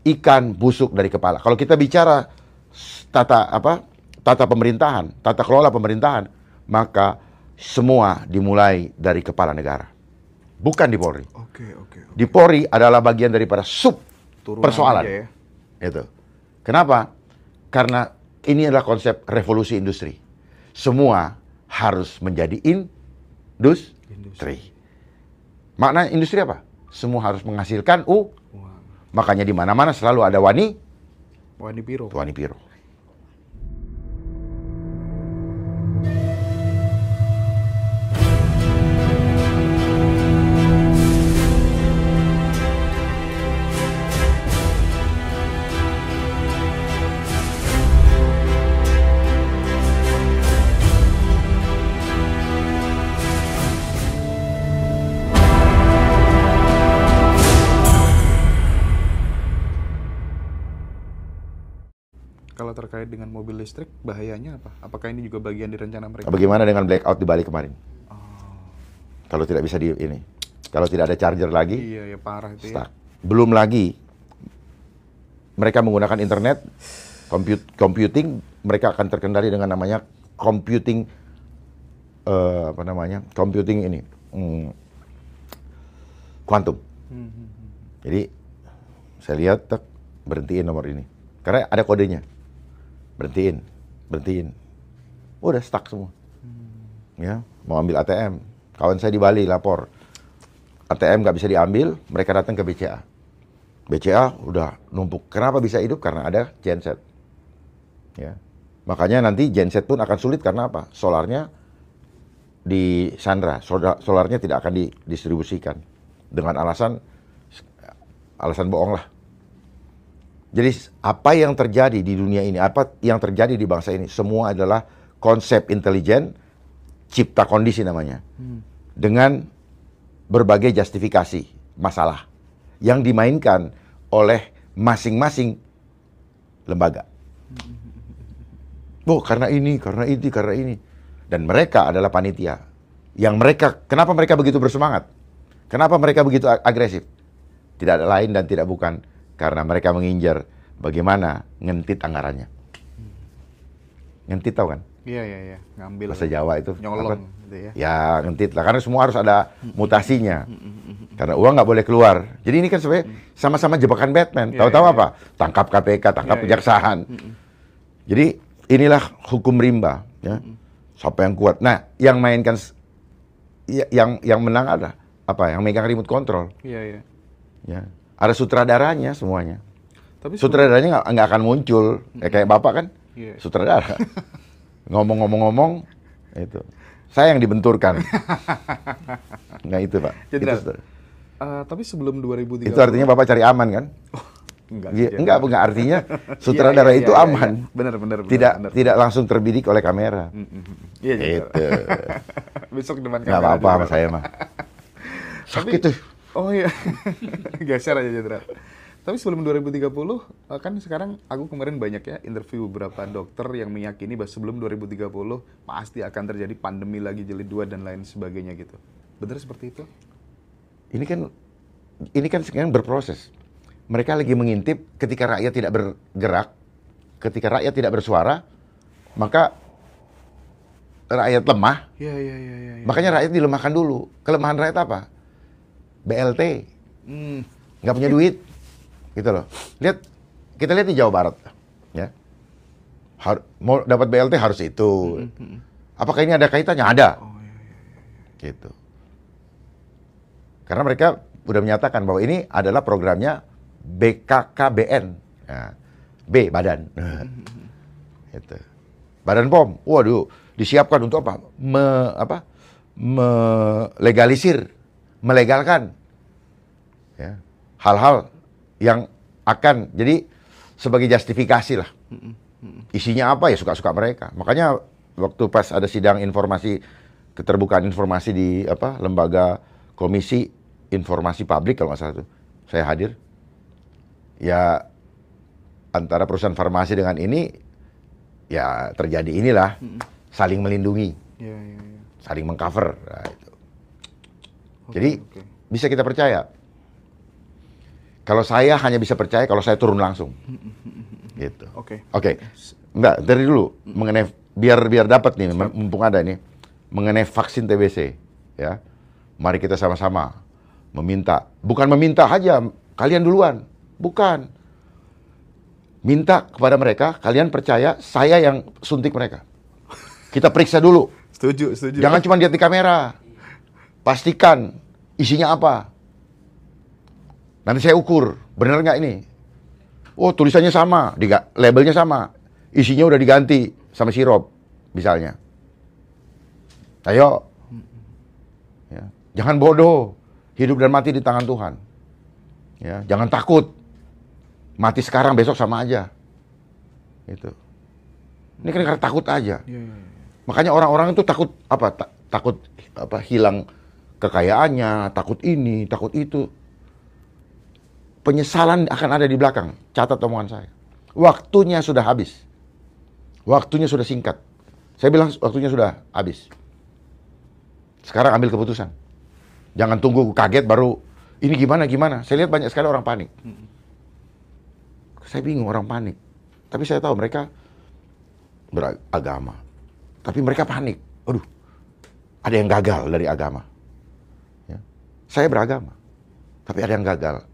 ikan busuk dari kepala. Kalau kita bicara tata pemerintahan, tata kelola pemerintahan, maka semua dimulai dari kepala negara, bukan di Polri. Di Polri adalah bagian daripada sub Turunan persoalan. aja ya. Itu. Kenapa? Karena ini adalah konsep revolusi industri. Semua harus menjadi industri. Makna industri apa? Semua harus menghasilkan Wah. Makanya di mana-mana selalu ada Wani Biro. Biro. Kalau terkait dengan mobil listrik, bahayanya apa? Apakah ini juga bagian di rencana mereka? Bagaimana dengan blackout di Bali kemarin? Kalau tidak bisa kalau tidak ada charger lagi, Iya, ya parah itu stuck. ya. Belum lagi mereka menggunakan internet, computing, mereka akan terkendali dengan namanya computing kuantum. Jadi saya lihat berhentiin nomor ini karena ada kodenya. Berhentiin. Udah stuck semua. Ya, mau ambil ATM. Kawan saya di Bali lapor. ATM nggak bisa diambil, mereka datang ke BCA. BCA udah numpuk. Kenapa bisa hidup? Karena ada genset. Ya. Makanya nanti genset pun akan sulit karena apa? Solarnya disandra. Solarnya tidak akan didistribusikan. Dengan alasan bohong lah. Jadi apa yang terjadi di dunia ini, apa yang terjadi di bangsa ini, semua adalah konsep intelijen, cipta kondisi namanya. Dengan berbagai justifikasi masalah yang dimainkan oleh masing-masing lembaga. Karena ini. Dan mereka adalah panitia. Kenapa mereka begitu bersemangat? Kenapa mereka begitu agresif? Tidak ada lain dan tidak bukan karena mereka mengincar bagaimana ngentit anggarannya. Ngentit tahu kan? Iya. Ngambil. Bahasa Jawa itu. Nyolong gitu ya. Ya ngentit lah, karena semua harus ada mutasinya. Karena uang nggak boleh keluar. Jadi ini kan sebenarnya sama-sama jebakan Batman. Tahu-tahu apa? Tangkap KPK, tangkap kejaksaan. Jadi inilah hukum rimba. Ya. Siapa yang kuat? Nah, yang mainkan, yang menang ada apa? Yang megang remote control. Iya. Ya. Ada sutradaranya semuanya. Tapi sutradaranya nggak akan muncul. Kayak Bapak kan, sutradara. Ngomong-ngomong, itu. Saya yang dibenturkan. Nah itu Pak. Tapi sebelum 2030... Itu artinya Bapak cari aman kan? Enggak artinya sutradara itu aman. Benar. Tidak langsung terbidik oleh kamera. Iya. Gitu. Besok depan kamera. Nggak apa-apa sama saya mah. Sakit tuh. Oh iya. Geser aja Jenderal. Tapi sebelum 2030, kan sekarang aku kemarin banyak ya interview beberapa dokter yang meyakini bahwa sebelum 2030 pasti akan terjadi pandemi lagi jilid 2 dan lain sebagainya gitu. Benar seperti itu? Ini kan sekarang berproses. Mereka lagi mengintip ketika rakyat tidak bergerak, ketika rakyat tidak bersuara, maka rakyat lemah. Iya. Makanya rakyat dilemahkan dulu. Kelemahan rakyat apa? BLT. Nggak punya duit. Gitu loh. Kita lihat di Jawa Barat. Ya. Mau dapat BLT harus itu. Apakah ini ada kaitannya? Ada. Gitu. Karena mereka udah menyatakan bahwa ini adalah programnya BKKBN. Ya. B, badan. Gitu. Badan POM. Waduh, disiapkan untuk apa? Melegalkan ya, hal-hal yang akan jadi sebagai justifikasi lah. Isinya apa ya suka-suka mereka. Makanya waktu pas ada sidang keterbukaan informasi di lembaga Komisi Informasi Publik kalau nggak salah itu, saya hadir. Ya antara perusahaan farmasi dengan ini ya terjadi inilah saling melindungi, saling mengcover. Nah, itu. Jadi bisa kita percaya Kalau saya hanya bisa percaya kalau saya turun langsung. Gitu. Oke. Oke. Enggak, dari dulu mengenai biar dapat nih, mumpung ada nih, mengenai vaksin TBC, ya. Mari kita sama-sama meminta, bukan meminta aja, kalian duluan, bukan. Minta kepada mereka, kalian percaya saya yang suntik mereka. Kita periksa dulu. Setuju. Jangan cuma lihat di kamera. Pastikan isinya apa. Nanti saya ukur, benar nggak ini? Oh, tulisannya sama, labelnya sama, isinya udah diganti sama sirup, misalnya. Ayo, ya. Jangan bodoh, hidup dan mati di tangan Tuhan. Ya, jangan takut, mati sekarang besok sama aja. Itu. Ini kan karena takut aja. Makanya orang-orang itu takut apa? Takut apa? Hilang kekayaannya, takut ini, takut itu. Penyesalan akan ada di belakang. Catat omongan saya. Waktunya sudah habis. Waktunya sudah singkat. Saya bilang waktunya sudah habis. Sekarang ambil keputusan. Jangan tunggu kaget baru, ini gimana. Saya lihat banyak sekali orang panik. Saya bingung orang panik. Tapi saya tahu mereka beragama. Tapi mereka panik. Aduh, ada yang gagal dari agama. Ya. Saya beragama. Tapi ada yang gagal.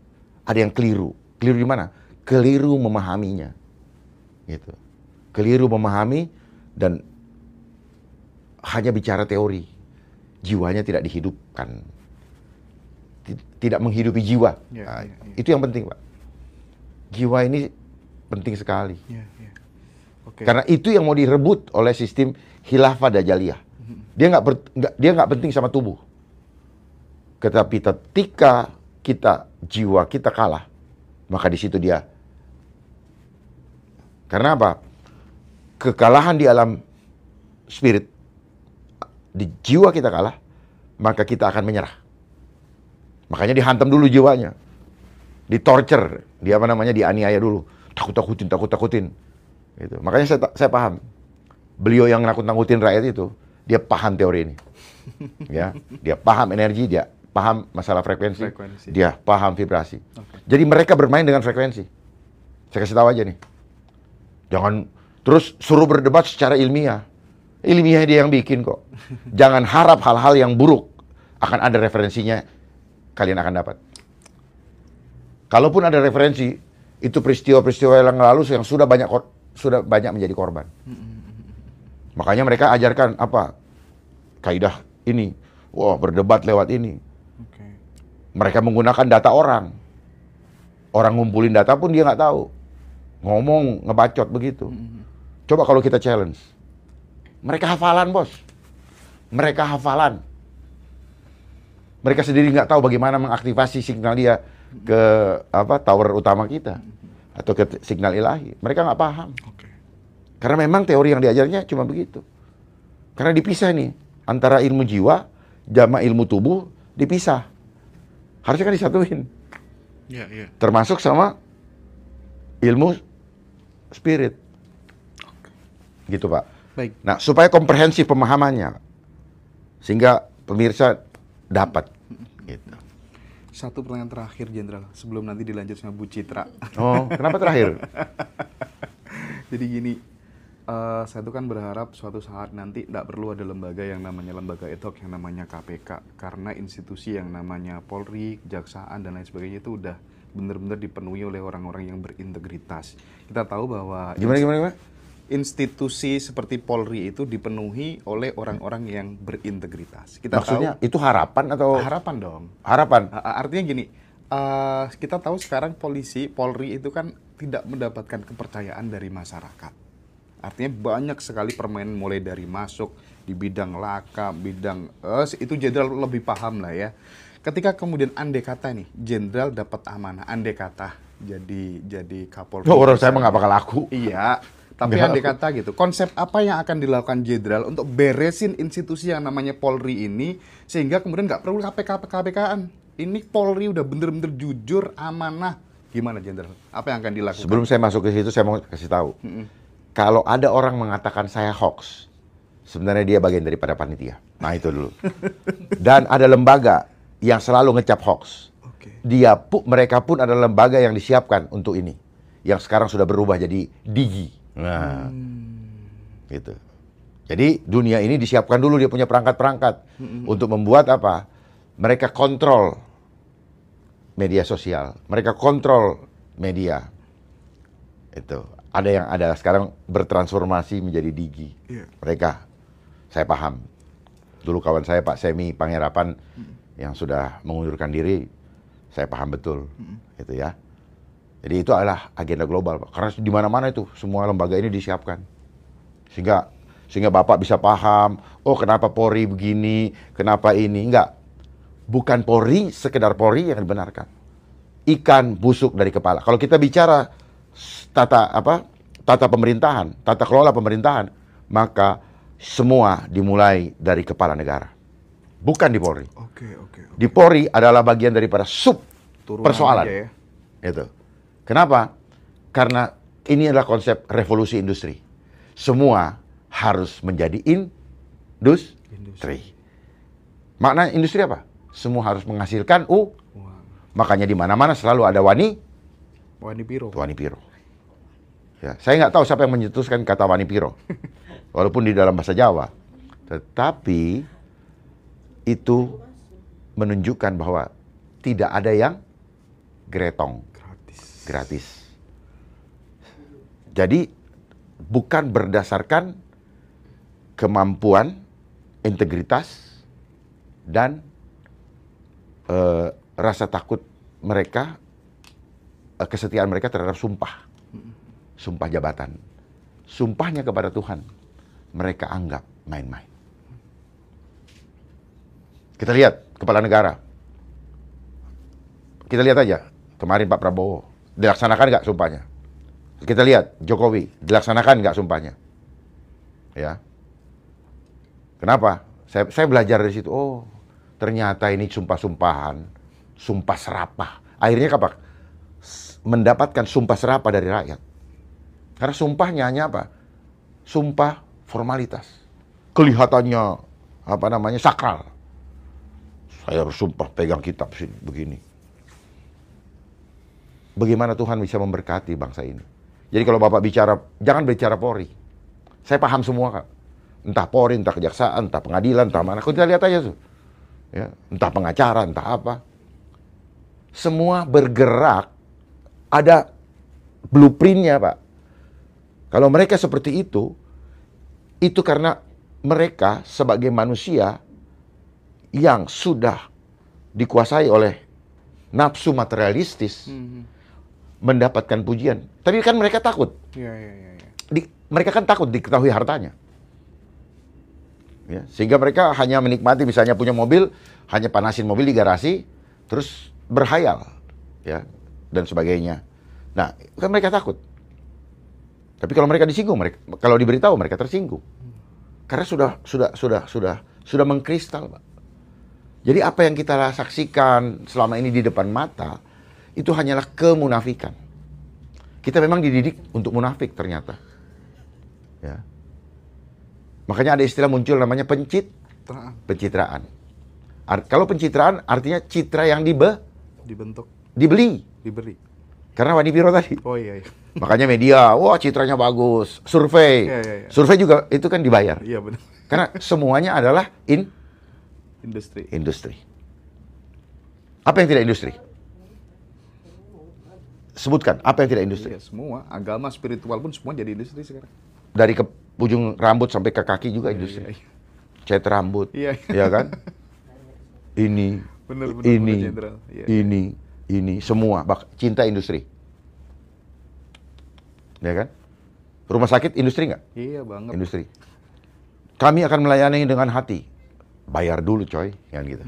Ada yang keliru. Keliru di mana? Keliru memahaminya. Gitu. Keliru memahami dan hanya bicara teori. Jiwanya tidak dihidupkan. Tidak menghidupi jiwa. Itu yang penting, Pak. Jiwa ini penting sekali. Okay. Karena itu yang mau direbut oleh sistem khilafah dajaliyah. Dia nggak penting sama tubuh. Tetapi ketika jiwa kita kalah, maka di situ dia. Karena apa? Kekalahan di alam spirit, di jiwa kita kalah, maka kita akan menyerah. Makanya dihantam dulu jiwanya, ditorture, dianiaya dulu, takut-takutin. Gitu. Makanya saya paham, beliau yang nakut-nakutin rakyat itu, dia paham teori ini, ya, dia paham energi, dia paham masalah frekuensi. Dia paham vibrasi. Okay. Jadi mereka bermain dengan frekuensi. Saya kasih tahu aja nih. Jangan terus suruh berdebat secara ilmiah. Ilmiah dia yang bikin kok. Jangan harap hal-hal yang buruk akan ada referensinya, kalian akan dapat. Kalaupun ada referensi, itu peristiwa-peristiwa yang lalu yang sudah banyak menjadi korban. Makanya mereka ajarkan apa? Kaidah ini. Wah, berdebat lewat ini. Mereka menggunakan data orang. Orang ngumpulin data pun dia nggak tahu. Ngomong, ngebacot begitu. Coba kalau kita challenge. Mereka hafalan, bos. Mereka hafalan. Mereka sendiri nggak tahu bagaimana mengaktifasi signal dia ke tower utama kita. Atau ke signal ilahi. Mereka nggak paham. Karena memang teori yang diajarnya cuma begitu. Karena dipisah nih. Antara ilmu jiwa, sama ilmu tubuh, dipisah. Harusnya kan disatuin. Termasuk sama ilmu spirit. Gitu, Pak. Baik. Nah, supaya komprehensif pemahamannya. Sehingga pemirsa dapat. Gitu. Satu pertanyaan terakhir, Jenderal. Sebelum nanti dilanjut sama Bu Citra. Oh, kenapa terakhir? Jadi gini, saya tuh kan berharap suatu saat nanti tidak perlu ada lembaga yang namanya lembaga ad hoc, yang namanya KPK, karena institusi yang namanya Polri, Kejaksaan dan lain sebagainya itu udah benar-benar dipenuhi oleh orang-orang yang berintegritas. Kita tahu bahwa Gimana? Institusi seperti Polri itu dipenuhi oleh orang-orang yang berintegritas. Maksudnya itu harapan atau? Harapan dong. Harapan. Artinya gini, kita tahu sekarang Polri itu kan tidak mendapatkan kepercayaan dari masyarakat. Artinya banyak sekali permainan mulai dari masuk di bidang laka, bidang itu Jenderal lebih paham lah ya. Ketika kemudian andai kata nih Jenderal dapat amanah, andai kata jadi Kapolri. Oh, orang saya nggak bakal laku. Iya, tapi andai kata gitu. Konsep apa yang akan dilakukan Jenderal untuk beresin institusi yang namanya Polri ini sehingga kemudian nggak perlu KPK-KPK-an. Ini Polri udah bener-bener jujur, amanah. Gimana Jenderal? Apa yang akan dilakukan? Sebelum saya masuk ke situ, saya mau kasih tahu. Kalau ada orang mengatakan saya hoax, sebenarnya dia bagian daripada panitia. Nah, itu dulu. Dan ada lembaga yang selalu ngecap hoax. Oke. Mereka pun adalah lembaga yang disiapkan untuk ini. Yang sekarang sudah berubah jadi Digi. Nah, gitu. Jadi dunia ini disiapkan dulu dia punya perangkat-perangkat untuk membuat apa? Mereka kontrol media sosial, mereka kontrol media. Itu ada yang ada sekarang bertransformasi menjadi Digi. Mereka, saya paham. Dulu kawan saya Pak Semi Pangherapan yang sudah mengundurkan diri, saya paham betul, gitu ya. Jadi itu adalah agenda global, Pak. Karena di mana-mana itu semua lembaga ini disiapkan, sehingga Bapak bisa paham, oh kenapa Polri begini, kenapa ini, enggak. Bukan Polri, sekedar Polri yang dibenarkan. Ikan busuk dari kepala. Kalau kita bicara tata pemerintahan, tata kelola pemerintahan, maka semua dimulai dari kepala negara. Bukan di Polri. Oke. Di Polri adalah bagian daripada sub Turunan persoalan. aja ya. Itu. Kenapa? Karena ini adalah konsep revolusi industri. Semua harus menjadi industri. Makna industri apa? Semua harus menghasilkan Wow. Makanya di mana-mana selalu ada wani Piro. Ya, saya nggak tahu siapa yang mencetuskan kata wani piro. Walaupun di dalam bahasa Jawa. Tetapi itu menunjukkan bahwa tidak ada yang gretong. Gratis. Jadi bukan berdasarkan kemampuan, integritas, dan rasa takut mereka, kesetiaan mereka terhadap sumpah jabatan. Sumpahnya kepada Tuhan mereka anggap main-main. Kita lihat kepala negara. Kita lihat aja kemarin Pak Prabowo. Dilaksanakan nggak sumpahnya? Kita lihat Jokowi, dilaksanakan nggak sumpahnya? Ya. Kenapa? Saya belajar dari situ. Oh, ternyata ini sumpah-sumpahan, sumpah serapah. Akhirnya apa? Mendapatkan sumpah serapah dari rakyat. Karena sumpahnya hanya apa? Sumpah formalitas. Kelihatannya sakral. Saya bersumpah pegang kitab sini begini. Bagaimana Tuhan bisa memberkati bangsa ini? Jadi kalau Bapak bicara, jangan bicara Polri. Saya paham semua, Kak. Entah Polri, entah kejaksaan, entah pengadilan, entah mana. Kita lihat aja tuh. Ya, entah pengacara, entah apa. Semua bergerak, ada blueprintnya, Pak. Kalau mereka seperti itu karena mereka sebagai manusia yang sudah dikuasai oleh nafsu materialistis, mendapatkan pujian. Tapi kan mereka takut. Iya. Mereka kan takut diketahui hartanya. Ya, sehingga mereka hanya menikmati, misalnya punya mobil, hanya panasin mobil di garasi, terus berhayal, ya, dan sebagainya. Nah, kan mereka takut. Tapi kalau mereka disinggung, kalau diberitahu mereka tersinggung. Karena sudah mengkristal, Pak. Jadi apa yang kita saksikan selama ini di depan mata itu hanyalah kemunafikan. Kita memang dididik untuk munafik ternyata. Ya. Makanya ada istilah muncul namanya pencitraan. Kalau pencitraan artinya citra yang dibentuk, dibeli. Karena wani piro tadi. Oh iya. Makanya media, wah citranya bagus. Survei. Iya. Survei juga itu kan dibayar. Iya benar. Karena semuanya adalah industri. Apa yang tidak industri? Sebutkan, apa yang tidak industri? Iya, semua. Agama, spiritual pun semua jadi industri sekarang. Dari ke ujung rambut sampai ke kaki juga industri. Iya. Cat rambut, Iya. ya kan? Ini, Bener, Jenderal. Iya. ini, semua. Cinta industri. Ya kan? Rumah sakit industri nggak? Iya banget. Industri. Kami akan melayani dengan hati. Bayar dulu coy, kan gitu.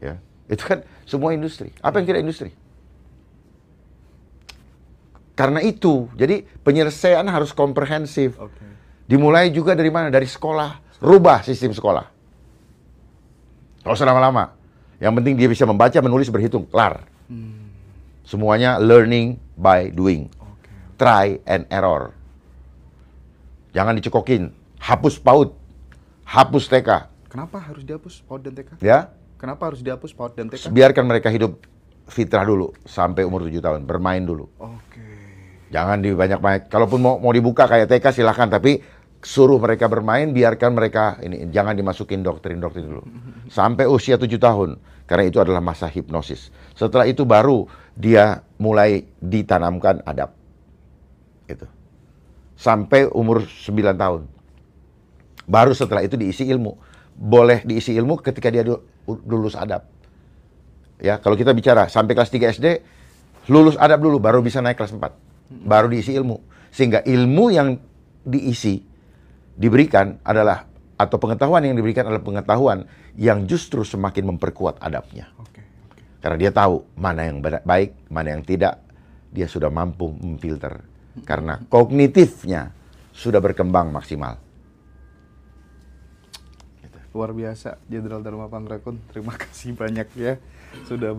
Ya. Itu kan semua industri. Apa yang tidak industri? Karena itu, jadi penyelesaian harus komprehensif. Oke. Dimulai juga dari mana? Dari sekolah. Rubah sistem sekolah. Kalau usah lama-lama. Yang penting dia bisa membaca, menulis, berhitung. Kelar. Semuanya learning by doing. Try and error. Jangan dicekokin. Hapus PAUD. Hapus TK. Kenapa harus dihapus PAUD dan TK? Ya, Kenapa harus dihapus PAUD dan TK? Biarkan mereka hidup fitrah dulu sampai umur 7 tahun, bermain dulu. Oke. Jangan dibanyak-banyak. Kalaupun mau dibuka kayak TK silahkan, tapi suruh mereka bermain, biarkan mereka ini, jangan dimasukin doktrin-doktrin dulu. Sampai usia 7 tahun, karena itu adalah masa hipnosis. Setelah itu baru dia mulai ditanamkan adab. Gitu. Sampai umur 9 tahun. Baru setelah itu diisi ilmu. Boleh diisi ilmu ketika dia lulus adab. Ya, kalau kita bicara sampai kelas 3 SD, lulus adab dulu, baru bisa naik kelas 4. Baru diisi ilmu. Sehingga ilmu yang diberikan adalah, atau pengetahuan yang diberikan adalah pengetahuan yang justru semakin memperkuat adabnya. Oke. Karena dia tahu mana yang baik, mana yang tidak. Dia sudah mampu memfilter. Karena kognitifnya sudah berkembang maksimal. Luar biasa, Jenderal Dharma Pangrakun. Terima kasih banyak ya sudah